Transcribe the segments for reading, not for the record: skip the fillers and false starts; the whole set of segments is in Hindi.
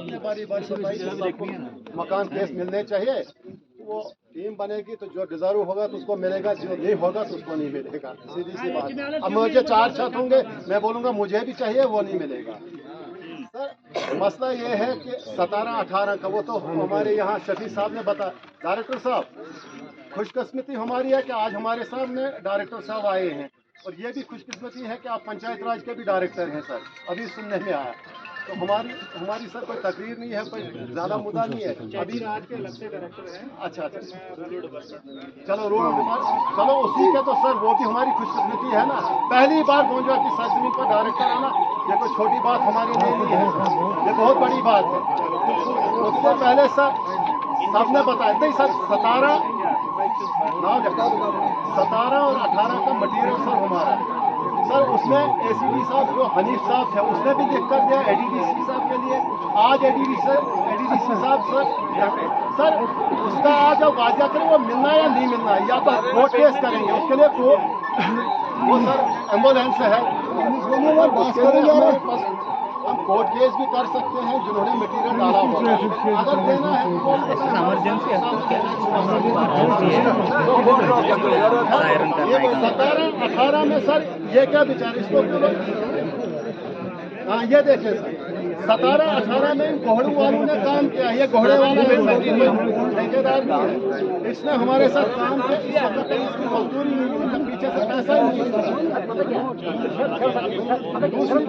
आपने बारी बारी बताई कि सबको मकान केस मिलने चाहिए। वो टीम बनेगी तो जो डिजर्व होगा तो उसको मिलेगा, जो नहीं होगा तो उसको नहीं मिलेगा, सीधी सी बात। अब मुझे 4 छत होंगे, मैं बोलूँगा मुझे भी चाहिए, वो नहीं मिलेगा। सर मसला ये है कि 17-18 का, वो तो हमारे यहाँ शफी साहब ने बताया, डायरेक्टर साहब, खुशकिस्मती हमारी है कि आज हमारे सामने डायरेक्टर साहब आए हैं, और ये भी खुशकिस्मती है कि आप पंचायत राज के भी डायरेक्टर हैं सर, अभी सुनने में आया। तो हमारी सर कोई तकरीर नहीं है, कोई ज़्यादा मुद्दा नहीं है। अभी आज के अलग से डायरेक्टर हैं। अच्छा, चलो रोड चलो उसी के तो सर वो भी हमारी खुशकिस्मती है ना। पहली बार गोंजा की सरजमीन पर डायरेक्टर आना ये कोई छोटी बात हमारे लिए नहीं है, ये बहुत बड़ी बात है। उससे पहले सर सबने बताया नहीं सर, 17 और 18 का मटीरियल सर हमारा सर, उसमें एसीडी साहब जो हनीफ साहब थे उसने भी लिख कर दिया एडीडीसी साहब के लिए। आज एडीडीसी साहब सर उसका आज अब वाजिया करें वो मिलना या नहीं मिलना है, या तो कोर्ट केस करेंगे उसके लिए वो सर एम्बुलेंस है, हम कोर्ट केस भी कर सकते हैं जिन्होंने मटीरियल डाला होगा। अगर देना है तो 17-18 में सर ये क्या बेचारे इसको, हाँ ये देखें सर 17-18 में इन घोड़ों वालों ने काम किया। ये घोड़े वाला ठेकेदार भी है, इसने हमारे साथ काम किया, इस वक्त इसकी मजदूरी नहीं हुई, पीछे से पैसा ही नहीं। दूसरी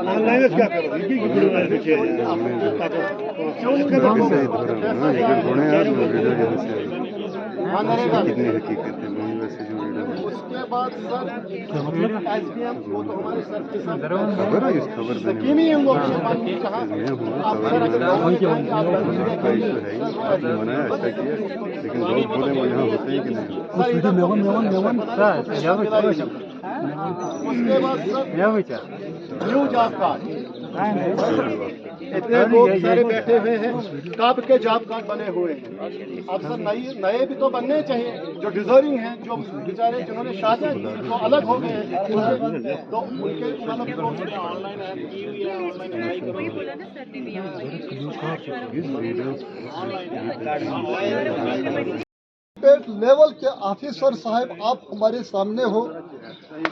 ऑनलाइन क्या करो कितनी हकीकत है वैसे जो उसके बाद सर एसडीएम वो तो हमारे सर के साथ खबर है, इस खबर देने में वो कहा आप सर अगर का इशू है ही मना ऐसा किया, लेकिन लोग बोले वो यहाँ होते हैं कि नहीं। उसके बाद सर न्यू जॉब कार्ड इतने लोग सारे बैठे हुए हैं, कब के जॉब कार्ड बने हुए हैं। अब सर नए भी तो बनने चाहिए, जो डिजर्विंग हैं, जो बेचारे जिन्होंने शादियां की तो अलग हो गए हैं, तो उनके लेवल के ऑफिसर साहब आप हमारे सामने हो,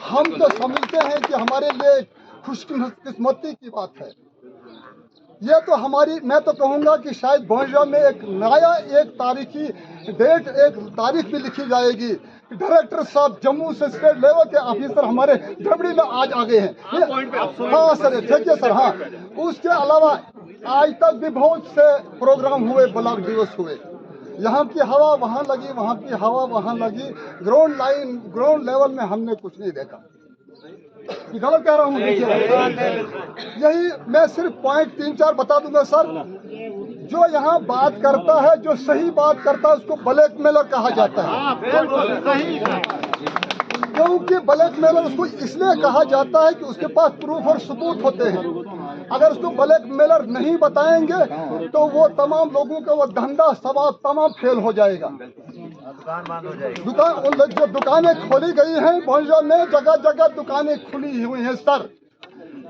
हम तो समझते हैं कि हमारे लिए खुशकिस्मती की बात है। ये तो हमारी, मैं तो कहूँगा कि शायद भोंजा में एक नया एक तारीखी डेट, एक तारीख भी लिखी जाएगी। डायरेक्टर साहब जम्मू से स्टेट लेवल के ऑफिसर हमारे धबड़ी में आज आ गए हैं। हाँ सर, ठीक है सर। हाँ, उसके अलावा आज तक भी बहुत से प्रोग्राम हुए, ब्लॉक दिवस हुए, यहाँ की हवा वहाँ लगी, वहाँ की हवा वहाँ लगी, ग्राउंड लेवल में हमने कुछ नहीं देखा। गलत कह रहा हूँ? यही मैं सिर्फ पॉइंट 3-4 बता दूंगा सर। जो यहाँ बात करता है, जो सही बात करता है, उसको ब्लैकमेलर कहा जाता है। क्योंकि ब्लैकमेलर उसको इसलिए कहा जाता है कि उसके पास प्रूफ और सबूत होते हैं। अगर उसको ब्लैकमेलर नहीं बताएंगे तो वो तमाम लोगों का वो धंधा सवाब तमाम फेल हो जाएगा। दुकान बंद हो जाएगी। जो दुकानें खोली गई हैं भोंजा में, जगह जगह दुकानें खुली हुई हैं सर।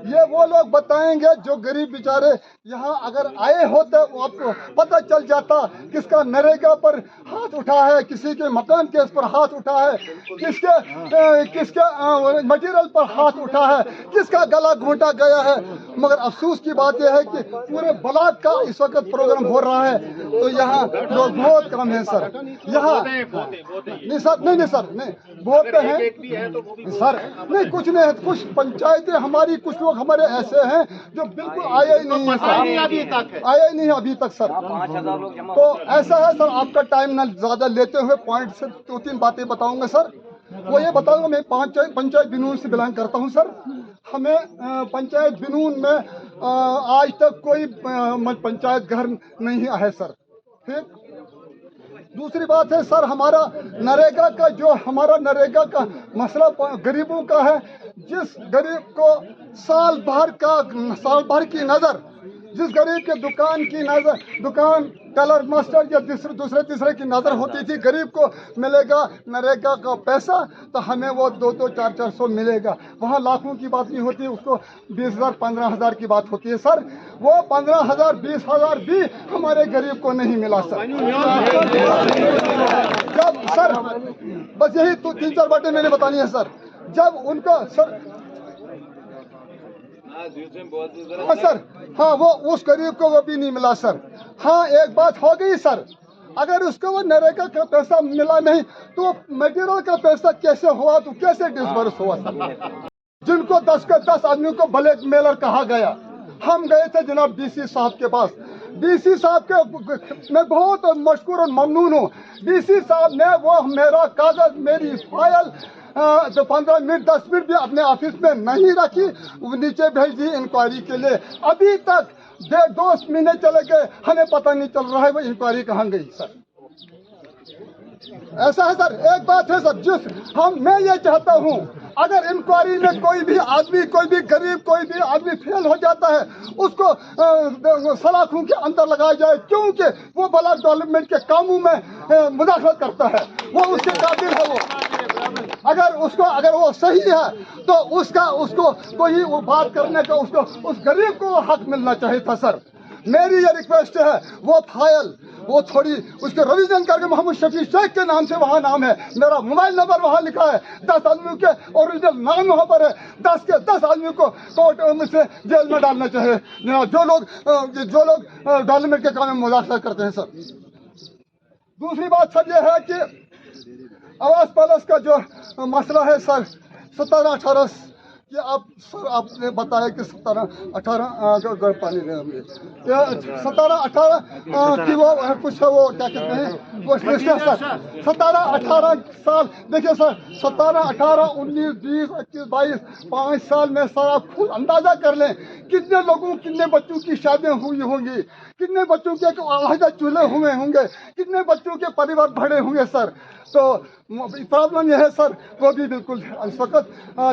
ये वो लोग बताएंगे जो गरीब बेचारे यहाँ अगर आए होते, वो आपको पता चल जाता किसका नरेगा पर हाथ उठा है, किसी के मकान केस पर हाथ उठा है, किसके मटेरियल पर हाथ उठा है, किसका गला घोंटा गया है। मगर अफसोस की बात यह है कि पूरे ब्लॉक का इस वक्त प्रोग्राम हो रहा है, तो यहाँ लोग बहुत कम है सर। यहाँ नहीं सर, नहीं सर, नहीं बोलते हैं सर, नहीं कुछ नहीं है। कुछ पंचायतें हमारी, कुछ लोग हमारे ऐसे हैं जो बिल्कुल आए ही नहीं है सर, आए ही नहीं अभी तक सर। तो ऐसा है सर, आपका टाइम ना ज्यादा लेते हुए पॉइंट से 2-3 बातें बताऊंगा सर। वो ये बताऊंगा, मैं पंचायत बिनून से बिलोंग करता हूं सर। हमें पंचायत बिनून में आज तक कोई पंचायत घर नहीं है सर। ठीक, दूसरी बात है सर, हमारा नरेगा का जो हमारा नरेगा का मसला गरीबों का है। जिस गरीब को साल भर की नजर, जिस गरीब के दुकान की नजर, दुकान कलर मास्टर या दूसरे तीसरे की नजर होती थी, गरीब को मिलेगा नरेगा का पैसा तो हमें वो 200 400 मिलेगा। वहाँ लाखों की बात नहीं होती, उसको 20,000 15,000 की बात होती है सर। वो 15,000 20,000 भी हमारे गरीब को नहीं मिला सर। जब सर बस यही तो 3-4 बातें मैंने बतानी है सर। जब उनका सर हाँ सर, हाँ वो उस गरीब को वो भी नहीं मिला सर। हाँ एक बात हो गई सर, अगर उसको वो नरेगा का पैसा मिला नहीं तो मटेरियल का पैसा कैसे हुआ, तो कैसे डिसबर्स हुआ सर? जिनको 10 के 10 आदमी को ब्लैक मेलर कहा गया। हम गए थे जनाब डीसी साहब के पास। डीसी साहब के मैं बहुत मशकूर और ममनून हूँ। डीसी साहब ने वो मेरा कागज, मेरी फाइल जो 15 मिनट 10 मिनट भी अपने ऑफिस में नहीं रखी, वो नीचे भेज दी इंक्वायरी के लिए। अभी तक 1.5 महीने चले गए, हमें पता नहीं चल रहा है वो इंक्वायरी कहाँ गई सर। ऐसा है सर। एक बात है सर, मैं ये चाहता हूँ, अगर इंक्वायरी में कोई भी आदमी, कोई भी गरीब, कोई भी आदमी फेल हो जाता है, उसको सलाखों के अंदर लगाया जाए, क्योंकि वो ब्लॉक डेवलपमेंट के कामों में मुदाखलत करता है, वो उसके काबिल है। वो अगर वो सही है तो उसको कोई वो बात करने का, उसको उस गरीब को हक मिलना चाहिए था सर। मेरी ये रिक्वेस्ट है, वो फाइल वो थोड़ी उसके रिवीजन करके मोहम्मद शफी शेख के नाम से वहाँ नाम है, मेरा मोबाइल नंबर वहाँ लिखा है, 10 आदमियों के ओरिजिनल नाम वहाँ पर है। 10 के 10 आदमियों को कोर्ट में से जेल में डालना चाहिए जो लोग डेवलपमेंट के काम में मुदाखलत करते हैं सर। दूसरी बात सर ये है कि आवास पैलेस का जो मसला है सर, 17-18 कि आप सर आपने बताया कि 17-18 पानी 17-18 की वो कुछ है, वो क्या कहते हैं वो सर 17-18 साल। देखिए सर 17-18 19 20 21 22 5 साल में सर आप खुद अंदाजा कर लें कितने लोगों, कितने बच्चों की शादियां हुई होंगी, कितने बच्चों के अलग चूल्हे हुए होंगे, कितने बच्चों के परिवार बढ़े होंगे सर। तो प्रॉब्लम यह है सर, वो भी बिल्कुल इस वक्त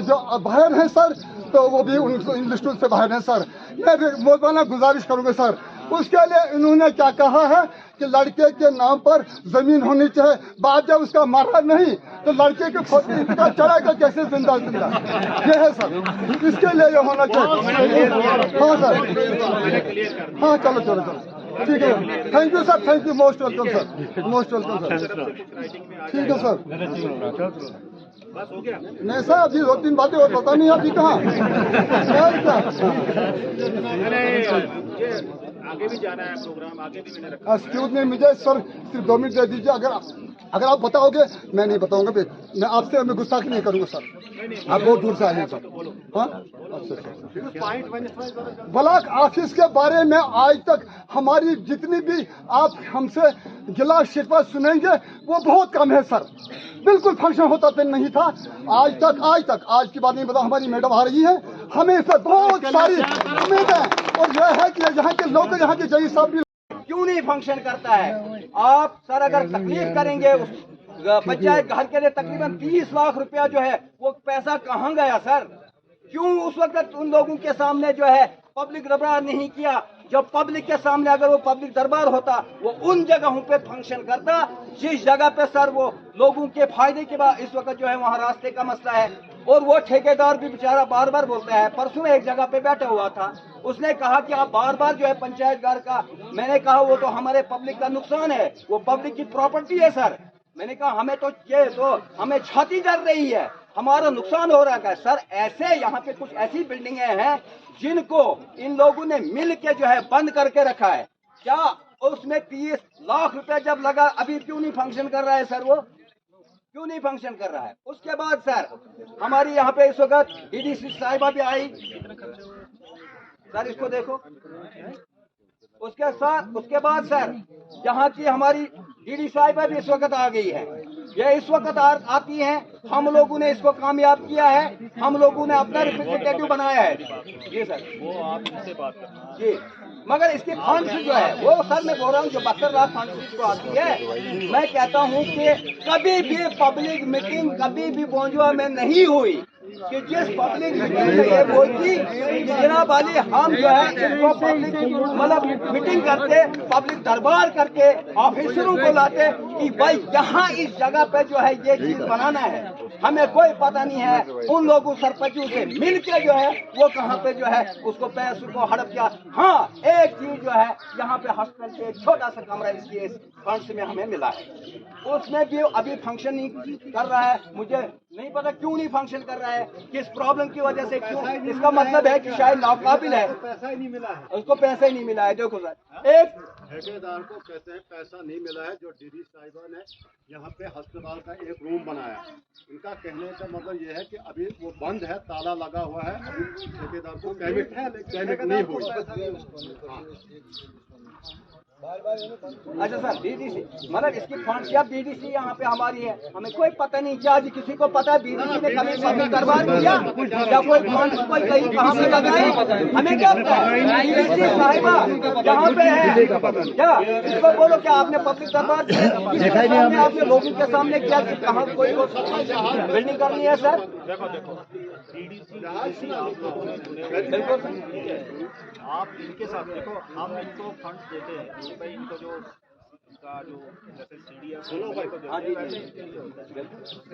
जो बाहर हैं सर, तो वो भी इंस्टीट्यूट से बाहर हैं सर। मैं मौलाना गुजारिश करूँगा सर, उसके लिए इन्होंने क्या कहा है कि लड़के के नाम पर जमीन होनी चाहिए। बात जब उसका मरा नहीं तो लड़के के फोटो इंतकाल चढ़ाएगा कैसे जिंदा? ये है सर, इसके लिए ये होना चाहिए। हाँ सर, हाँ चलो ठीक है। Thank you sir, thank you, most welcome sir, most welcome sir. ठीक है सर, नहीं सर अभी 2-3 बातें और पता नहीं अभी कहाँ आगे भी जाना है प्रोग्राम, आगे भी मैंने रखा। एक्सक्यूज मी मुझे सर सिर्फ 2 मिनट दे दीजिए। अगर आप बताओगे मैं नहीं बताऊंगा, मैं आपसे मैं गुस्ताखी नहीं करूंगा सर। आप बहुत दूर से आए हैं सर। हाँ ब्लॉक ऑफिस के बारे में आज तक हमारी जितनी भी आप हमसे गिला शिकवा सुनेंगे वो बहुत कम है सर। बिल्कुल फंक्शन होता तो नहीं था आज तक आज की बात नहीं बता। हमारी मैडम आ रही है, हमें इस पर बहुत सारी उम्मीद है, और यह है कि यहाँ के लोग, यहाँ के जई साहब भी क्यों नहीं फंक्शन करता है। आप सर अगर तकलीफ करेंगे उस पंचायत घर के लिए तकरीबन 30 लाख रुपया जो है वो पैसा कहाँ गया सर? क्यों उस वक्त उन लोगों के सामने जो है पब्लिक दरबार नहीं किया? जब पब्लिक के सामने अगर वो पब्लिक दरबार होता वो उन जगहों पे फंक्शन करता जिस जगह पे सर वो लोगों के फायदे के बाद इस वक्त जो है वहाँ रास्ते का मसला है। और वो ठेकेदार भी बेचारा बार बार बोलता है। परसों एक जगह पे बैठा हुआ था, उसने कहा कि आप बार बार जो है पंचायत घर का, मैंने कहा वो तो हमारे पब्लिक का नुकसान है, वो पब्लिक की प्रॉपर्टी है सर। मैंने कहा हमें तो ये तो हमें छाती जल रही है, हमारा नुकसान हो रहा है सर। ऐसे यहाँ पे कुछ ऐसी बिल्डिंगें हैं जिनको इन लोगों ने मिल के जो है बंद करके रखा है। क्या उसमें 30 लाख रुपए जब लगा, अभी क्यों नहीं फंक्शन कर रहा है सर? वो क्यों नहीं फंक्शन कर रहा है? उसके बाद सर हमारी यहाँ पे इस वक्त डीडीसी साहिबा भी आई सर, इसको देखो। उसके बाद सर यहाँ की हमारी डीडी साहिबा भी इस वक्त आ गई है। ये इस वक्त आती हैं, हम लोगों ने इसको कामयाब किया है, हम लोगों ने अपना रिप्रेजेंटेटिव बनाया है जी सर। वो आप इनसे बात करना जी, मगर इसकी फंड्स जो है वो सर मैं बोल रहा हूँ जो 72 लाख फंड्स को आती है। मैं कहता हूँ कि कभी भी पब्लिक मीटिंग कभी भी बोंजुआ में नहीं हुई, कि जिस पब्लिक मीटिंग में ये बोलती जनाब वाली हम जो है इसको पब्लिक मतलब मीटिंग करते, पब्लिक दरबार करके ऑफिसरों को लाते कि भाई यहाँ इस जगह पे जो है ये चीज बनाना है, हमें कोई पता नहीं है। उन लोगों सरपंचों से मिल के जो है वो कहाँ पे जो है उसको पैसों को हड़प किया। हाँ, एक चीज जो है यहाँ पे हॉस्पिटल से एक छोटा सा कमरा इसके फंड्स में हमें मिला है, उसमें भी अभी फंक्शन नहीं कर रहा है। मुझे नहीं पता क्यों नहीं फंक्शन कर रहा है, किस प्रॉब्लम की वजह से क्यों। इसका मतलब है कि शायद नाकाबिल है, पैसा ही नहीं मिला है, उसको पैसा ही नहीं मिला है। देखो सर, एक ठेकेदार को कहते हैं पैसा नहीं मिला है। जो डीडी साहिबा ने यहाँ पे अस्पताल का एक रूम बनाया, इनका कहने का मतलब ये है कि अभी वो बंद है, ताला लगा हुआ है, अभी ठेकेदार को पेमेंट है लेकिन पेमेंट नहीं हुई। अच्छा सर, बीडीसी मतलब इसकी फंड क्या बीडीसी यहाँ पे हमारी है, हमें कोई पता नहीं। क्या जी किसी को पता है बीडीसी ने कभी पब्लिक दरबार किया या कोई फंड कोई कहीं कहाँ पे लगाए, हमें क्या पता है। बीडीसी साहिबा यहाँ पे है क्या, इसको बोलो क्या आपने पब्लिक दरबार किया, आपने लोगों के सामने क्या कहाँ कोई बिल्डिंग करनी है सर। देखो डीडीसी आप लोगों ने चुने बिल्कुल आप इनके साथ देखो, हम इनको फंड्स देते हैं कि भाई इनको जो इनका जो जैसे CDF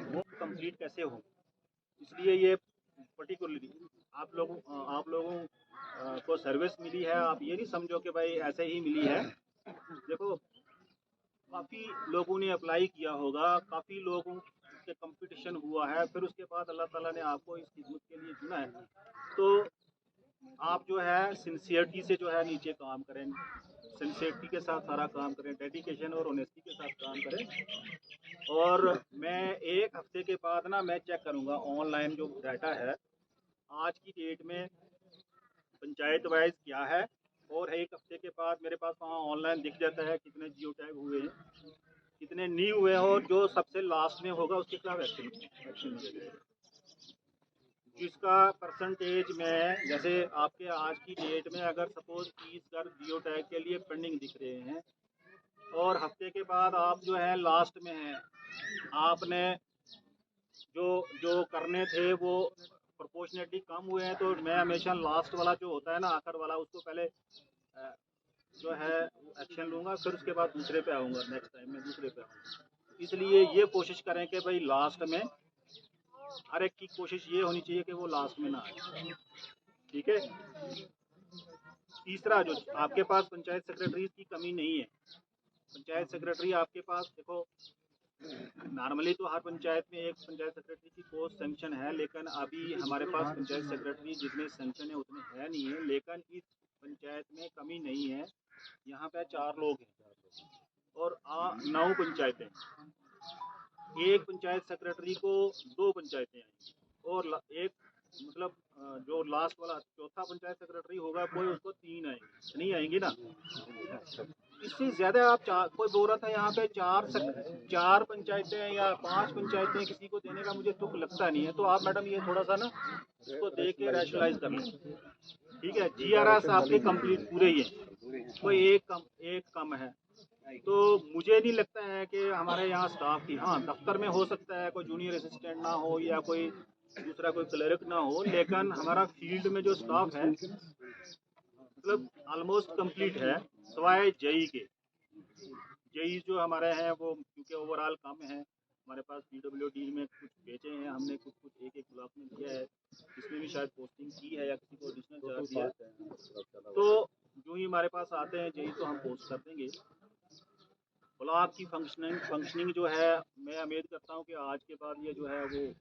वो कंप्लीट कैसे हो, इसलिए ये पर्टिकुलरली आप लोगों को सर्विस मिली है। आप ये नहीं समझो कि भाई ऐसे ही मिली है। देखो काफ़ी लोगों ने अप्लाई किया होगा, काफ़ी लोगों से कंपटीशन हुआ है, फिर उसके बाद अल्लाह ताला ने आपको इस खिदमत के लिए चुना है। तो आप जो है सिंसियरिटी से जो है नीचे काम करें, सिंसियरिटी के साथ सारा काम करें, डेडिकेशन और ऑनेस्टी के साथ काम करें। और मैं एक हफ्ते के बाद ना मैं चेक करूँगा ऑनलाइन जो डाटा है आज की डेट में पंचायत वाइज क्या है, और एक हफ्ते के बाद मेरे पास वहाँ ऑनलाइन दिख जाता है कितने जियो टैग हुए हैं, कितने नहीं हुए हैं, और जो सबसे लास्ट में होगा उसके खिलाफ एक्शन जिसका परसेंटेज में, जैसे आपके आज की डेट में अगर सपोज 30 घर जियो टैग के लिए पेंडिंग दिख रहे हैं और हफ्ते के बाद आप जो है लास्ट में हैं, आपने जो करने थे वो प्रोपोर्शनेटली कम हुए हैं, तो मैं हमेशा लास्ट वाला जो होता है ना, आखिर वाला, उसको पहले जो है एक्शन लूँगा, फिर उसके बाद दूसरे पे आऊँगा, नेक्स्ट टाइम में दूसरे पे आऊँगा। इसलिए ये कोशिश करें कि भाई लास्ट में हर एक की कोशिश ये होनी चाहिए कि वो लास्ट में ना आए, ठीक है। तीसरा, जो आपके पास पंचायत सेक्रेटरी की कमी नहीं है, पंचायत सेक्रेटरी आपके पास देखो नॉर्मली तो हर पंचायत में एक पंचायत सेक्रेटरी की पोस्ट सेंक्शन है, लेकिन अभी हमारे पास पंचायत सेक्रेटरी जितने सेंक्शन है उतने है नहीं है। लेकिन इस पंचायत में कमी नहीं है, यहाँ पे 4 लोग हैं और 9 पंचायतें, एक पंचायत सेक्रेटरी को 2 पंचायतें आएंगी, और एक मतलब जो लास्ट वाला चौथा पंचायत सेक्रेटरी होगा कोई उसको 3 आएंगी, नहीं आएंगी ना। इससे ज़्यादा आप कोई बोल रहा था यहाँ पे 4 पंचायतें या 5 पंचायतें किसी को देने का मुझे तुक लगता नहीं है। तो आप मैडम ये थोड़ा सा ना इसको देख के रैशनलाइज कर लें, ठीक है। GRS आपके कंप्लीट पूरे ही हैं, कोई एक कम है, तो मुझे नहीं लगता है कि हमारे यहाँ स्टाफ की, हाँ दफ्तर में हो सकता है कोई जूनियर असिस्टेंट ना हो या कोई दूसरा कोई क्लर्क ना हो, लेकिन हमारा फील्ड में जो स्टाफ है मतलब ऑलमोस्ट कंप्लीट है, सिवाय जेई के। जेई जो हमारे हैं वो क्योंकि ओवरऑल कम है, हमारे पास PWD में कुछ बेचे हैं हमने, कुछ एक ब्लॉक में दिया है, इसमें भी शायद पोस्टिंग की है या किसी को एडिशनल चार्ज दिया है। तो जो ही हमारे पास आते हैं जेई तो हम पोस्ट कर देंगे। ब्लॉक की फंक्शनिंग जो है मैं उम्मीद करता हूँ कि आज के बाद ये जो है वो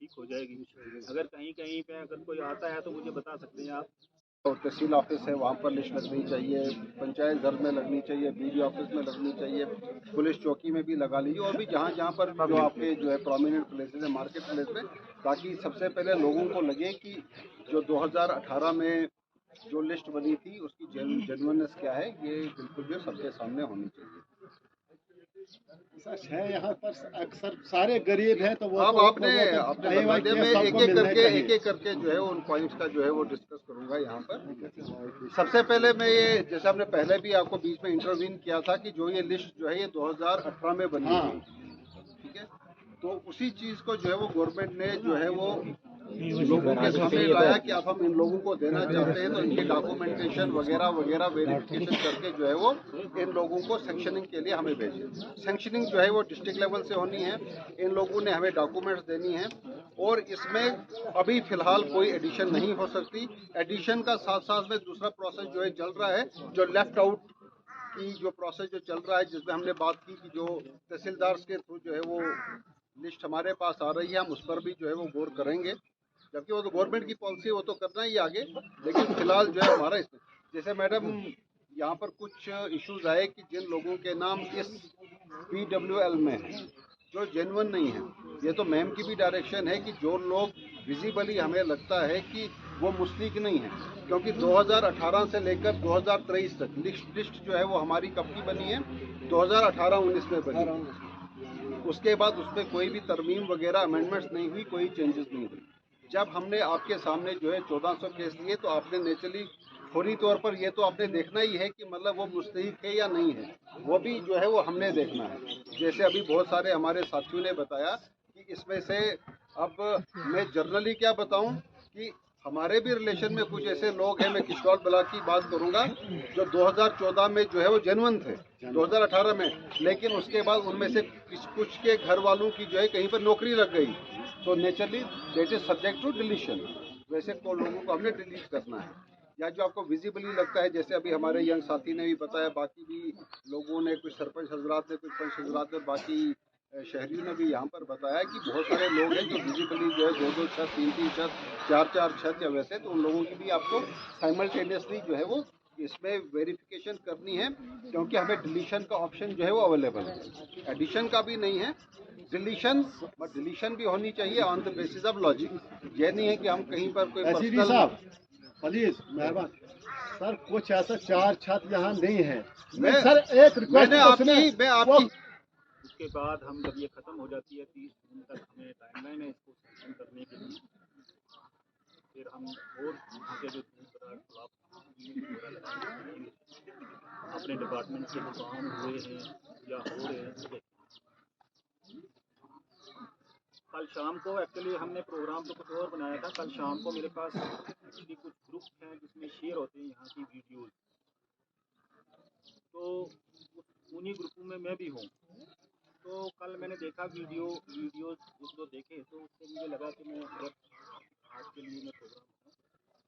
ठीक हो जाएगी। अगर कहीं पे अगर कोई आता है तो मुझे बता सकते हैं आप। और तहसील ऑफिस है वहाँ पर लिस्ट लगनी चाहिए, पंचायत घर में लगनी चाहिए, BD ऑफिस में लगनी चाहिए, पुलिस चौकी में भी लगा लीजिए, और भी जहाँ पर जो आपके जो है प्रोमिनेंट प्लेसेस है मार्केट प्लेस में, ताकि सबसे पहले लोगों को लगे कि जो 2018 में जो लिस्ट बनी थी उसकी जेन्युइननेस क्या है, ये बिल्कुल भी सबके सामने होनी चाहिए। सच है, यहाँ पर अक्सर सारे गरीब हैं, तो वो अब आपने एक एक करके जो है उन पॉइंट्स का जो है वो डिस्कस करूंगा यहाँ पर। सबसे पहले मैं ये, जैसे हमने पहले भी आपको बीच में इंटरवीन किया था कि जो ये लिस्ट जो है ये 2018 में बनी थी, ठीक है, तो उसी चीज़ को जो है वो गवर्नमेंट ने जो है वो लोगों के सामने लाया कि अब हम इन लोगों को देना चाहते हैं, तो इनके डॉक्यूमेंटेशन वगैरह वगैरह वेरिफिकेशन करके जो है वो इन लोगों को सेंक्शनिंग के लिए हमें भेजें। सेंक्शनिंग जो है वो डिस्ट्रिक्ट लेवल से होनी है, इन लोगों ने हमें डॉक्यूमेंट्स देनी है, और इसमें अभी फिलहाल कोई एडिशन नहीं हो सकती। एडिशन का साथ साथ में दूसरा प्रोसेस जो है चल रहा है, जो लेफ्ट आउट की जो प्रोसेस जो चल रहा है, जिसमें हमने बात की कि जो तहसीलदार के थ्रू जो है वो लिस्ट हमारे पास आ रही है, हम उस पर भी जो है वो गौर करेंगे, जबकि वो तो गवर्नमेंट की पॉलिसी है, वो तो करना ही आगे। लेकिन फिलहाल जो है हमारा इसमें, जैसे मैडम यहाँ पर कुछ इश्यूज आए कि जिन लोगों के नाम इस PWL में है जो जेन्युइन नहीं है, ये तो मैम की भी डायरेक्शन है कि जो लोग विजिबली हमें लगता है कि वो मुस्लिक नहीं है, क्योंकि 2018 से लेकर 2023 तक लिस्ट जो है वो हमारी कब की बनी है, 2018-19 में बनी। उसके बाद उस पर कोई भी तरमीम वगैरह अमेंडमेंट्स नहीं हुई, कोई चेंजेस नहीं हुई। जब हमने आपके सामने जो है 1400 केस लिए, तो आपने नेचुरली फौरी तौर पर ये तो आपने देखना ही है कि मतलब वो मुस्तहिक है या नहीं है, वो भी जो है वो हमने देखना है। जैसे अभी बहुत सारे हमारे साथियों ने बताया कि इसमें से, अब मैं जनरली क्या बताऊं कि हमारे भी रिलेशन में कुछ ऐसे लोग हैं, मैं किशोर ब्लॉक की बात करूंगा, जो 2014 में जो है वो जेन्युइन थे, 2018 में, लेकिन उसके बाद उनमें से कुछ के घर वालों की जो है कहीं पर नौकरी लग गई, तो naturally that is subject to deletion. वैसे को लोगों को हमने डिलीट करना है, या जो आपको विजिबली लगता है, जैसे अभी हमारे यंग साथी ने भी बताया, बाकी भी लोगों ने, कुछ सरपंच हजरात ने, कुछ पंच हजरात ने, बाकी शहरियों ने भी यहाँ पर बताया कि बहुत सारे लोग हैं जो विजिबली जो है 2-2 छत, 3-3 छत, 4-4 छत या वैसे, तो उन लोगों की भी आपको साइमल्टेनियसली जो है वो इसमें वेरिफिकेशन करनी है, क्योंकि हमें डिलीशन का ऑप्शन जो है वो अवेलेबल है, एडिशन का भी नहीं है, डिलीशन, बट डिलीशन भी होनी चाहिए on the basis of logic. ये नहीं है कि हम कहीं पर कोई एसडीडी साहब प्लीज मेहरबान सर, कुछ ऐसा 4 छत यहाँ नहीं है। मैं सर एक रिक्वेस्ट आपकी उसके बाद हम जब ये खत्म हो जाती है 30 जून तक हमें टाइमलाइन है इसको सेंक्शन करने के लिए, फिर हम और आगे जो अपने डिपार्टमेंट के जो काम हुए हैं या हो रहे हैं। कल शाम को एक्चुअली हमने प्रोग्राम तो कुछ और बनाया था, कल शाम को मेरे पास एक्चुअली कुछ ग्रुप हैं जिसमें शेयर होते हैं यहाँ की वीडियोज़, तो उन्हीं ग्रुपों में मैं भी हूँ। तो कल मैंने देखा वीडियोज़ जो देखे, तो उससे मुझे लगा कि मैं आज के लिए मैं प्रोग्राम हूँ,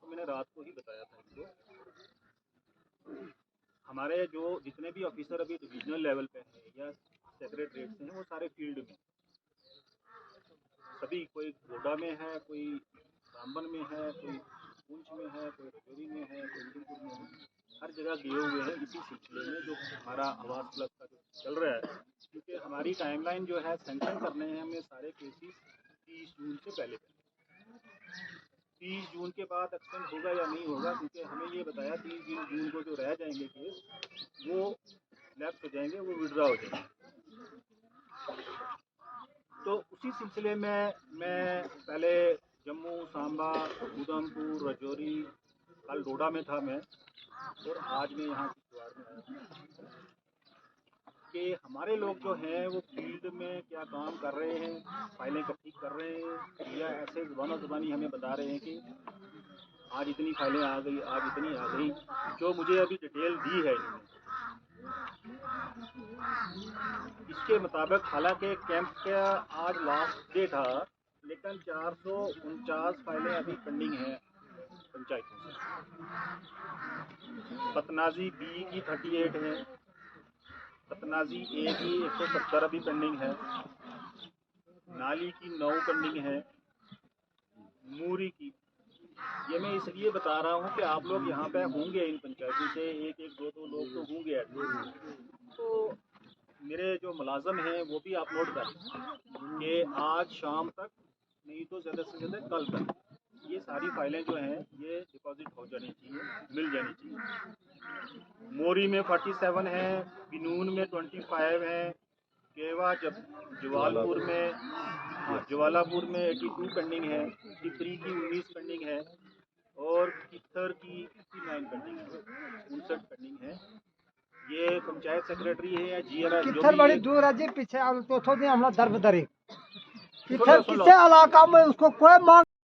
तो मैंने रात को ही बताया था इनको। हमारे जो जितने भी ऑफिसर अभी डिविजनल लेवल पे हैं या सेक्रेटरीट हैं, वो सारे फील्ड में, सभी, कोई गोडा में है, कोई रामबन में है, कोई पुंछ में है, कोई रजौरी में है, कोई उदयपुर में है, हर जगह गए हुए हैं इसी सिलसिले में जो हमारा आवास क्लब का जो चल रहा है। क्योंकि हमारी टाइमलाइन जो है सेंक्शन करने हैं हमें सारे केसेस 30 जून से पहले 30 जून के बाद एक्सटेंड होगा या नहीं होगा, क्योंकि हमें ये बताया 30 जून को जो रह जाएंगे केस वो लैप्स हो जाएंगे, वो विड्रॉ हो जाएंगे। तो उसी सिलसिले में मैं पहले जम्मू, सांबा, उधमपुर, रजौरी, कल डोडा में था मैं, और आज मैं यहाँ किश्तवाड़ में आया कि हमारे लोग जो हैं वो फील्ड में क्या काम कर रहे हैं, फाइलें इकट्ठी कर रहे हैं, या ऐसे ज़बानी हमें बता रहे हैं कि आज इतनी फाइलें आ गई, आज इतनी आ गई, जो मुझे अभी डिटेल दी है इन्होंने। इसके मुताबिक हालांकि कैंप का आज लास्ट डे था, लेकिन 449 फाइलें अभी पेंडिंग हैं पंचायतों से। पतनाजी बी की 38 है, पतनाजी ए की 170 अभी पेंडिंग है, नाली की 9 पेंडिंग है, मूरी की। ये मैं इसलिए बता रहा हूँ कि आप लोग यहाँ पे होंगे, इन पंचायतों से 1-1, 2-2 लोग तो होंगे एटलीस्ट। तो मेरे जो मुलाजम हैं वो भी आप नोट करें कि आज शाम तक, नहीं तो ज़्यादा से ज़्यादा कल तक, ये सारी फाइलें जो हैं ये डिपॉजिट हो जानी चाहिए, मिल जानी चाहिए। मोरी में 47 है, बिनून में 25 है, केवा जवालपुर में, जवालापुर में 82 पेंडिंग है, टिपरी की 19 पेंडिंग है, और कित्थर की 59 पेंडिंग है, 59 पेंडिंग है। ये पंचायत सेक्रेटरी है या जीआर कित्थर बड़ी दूर है जी, पीछे तो थोड़ी हमला दर बदरी कित्थर किसे इलाका में उसको कोई मांग